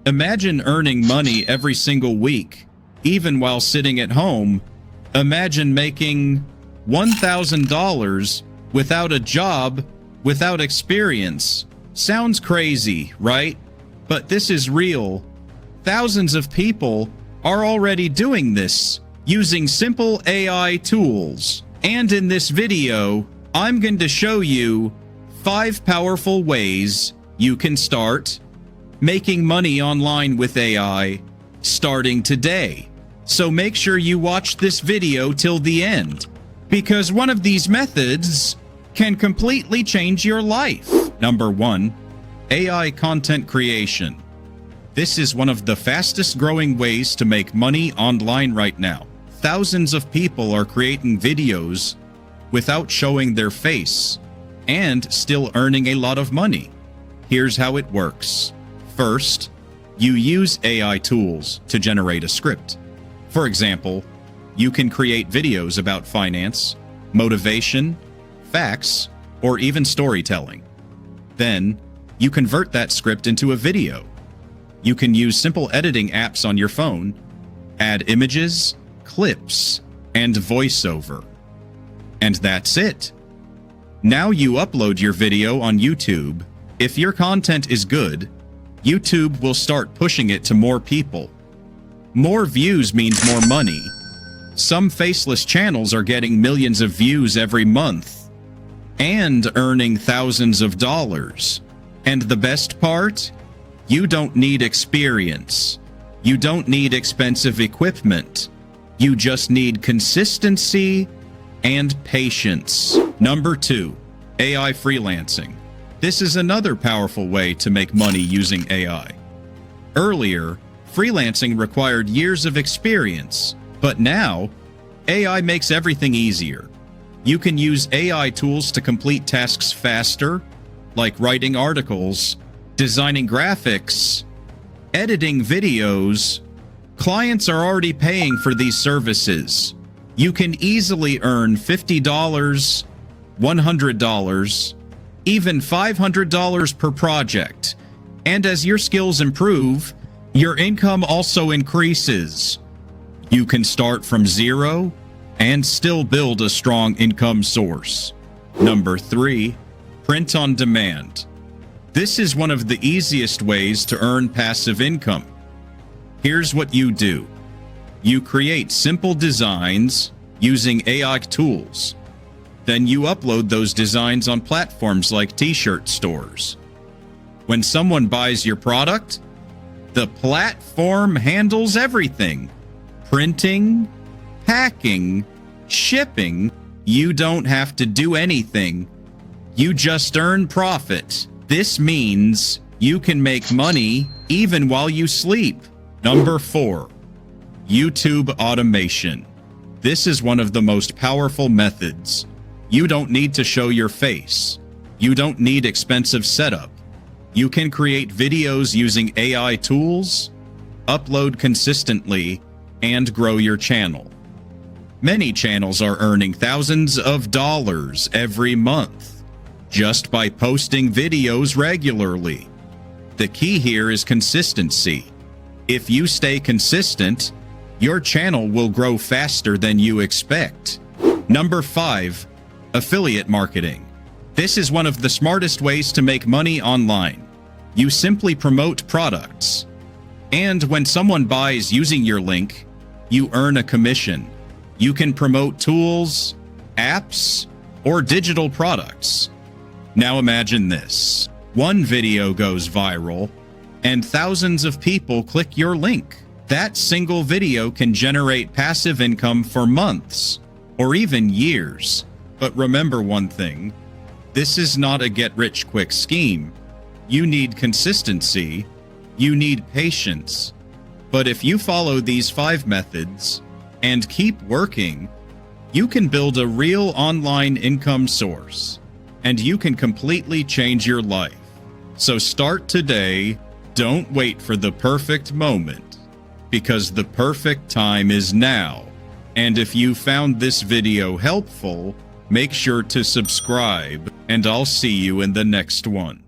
Imagine earning money every single week, even while sitting at home. Imagine making $1,000 without a job, without experience. Sounds crazy, right? But this is real. Thousands of people are already doing this using simple AI tools. And in this video, I'm going to show you 5 powerful ways you can start making money online with AI starting today. So make sure you watch this video till the end, because one of these methods can completely change your life. Number 1, AI content creation. This is one of the fastest growing ways to make money online right now. Thousands of people are creating videos without showing their face and still earning a lot of money. Here's how it works. First, you use AI tools to generate a script. For example, you can create videos about finance, motivation, facts, or even storytelling. Then, you convert that script into a video. You can use simple editing apps on your phone, add images, clips, and voiceover. And that's it. Now you upload your video on YouTube. If your content is good, YouTube will start pushing it to more people. More views means more money. Some faceless channels are getting millions of views every month and earning thousands of dollars. And the best part? You don't need experience. You don't need expensive equipment. You just need consistency and patience. Number 2, AI freelancing. This is another powerful way to make money using AI. Earlier, freelancing required years of experience, but now, AI makes everything easier. You can use AI tools to complete tasks faster, like writing articles, designing graphics, editing videos. Clients are already paying for these services. You can easily earn $50, $100, even $500 per project. And as your skills improve, your income also increases. You can start from zero and still build a strong income source. Number 3, print on demand. This is one of the easiest ways to earn passive income. Here's what you do. You create simple designs using AI tools. Then you upload those designs on platforms like t-shirt stores. When someone buys your product, the platform handles everything. Printing, packing, shipping. You don't have to do anything. You just earn profit. This means you can make money even while you sleep. Number 4, YouTube automation. This is one of the most powerful methods. You don't need to show your face. You don't need expensive setup. You can create videos using AI tools, upload consistently, and grow your channel. Many channels are earning thousands of dollars every month just by posting videos regularly. The key here is consistency. If you stay consistent, your channel will grow faster than you expect. Number 5, affiliate marketing. This is one of the smartest ways to make money online. You simply promote products. And when someone buys using your link, you earn a commission. You can promote tools, apps, or digital products. Now imagine this. One video goes viral, and thousands of people click your link. That single video can generate passive income for months, or even years. But remember one thing, this is not a get-rich-quick scheme. You need consistency, you need patience. But if you follow these 5 methods and keep working, you can build a real online income source, and you can completely change your life. So start today. Don't wait for the perfect moment, because the perfect time is now. And if you found this video helpful, make sure to subscribe, and I'll see you in the next one.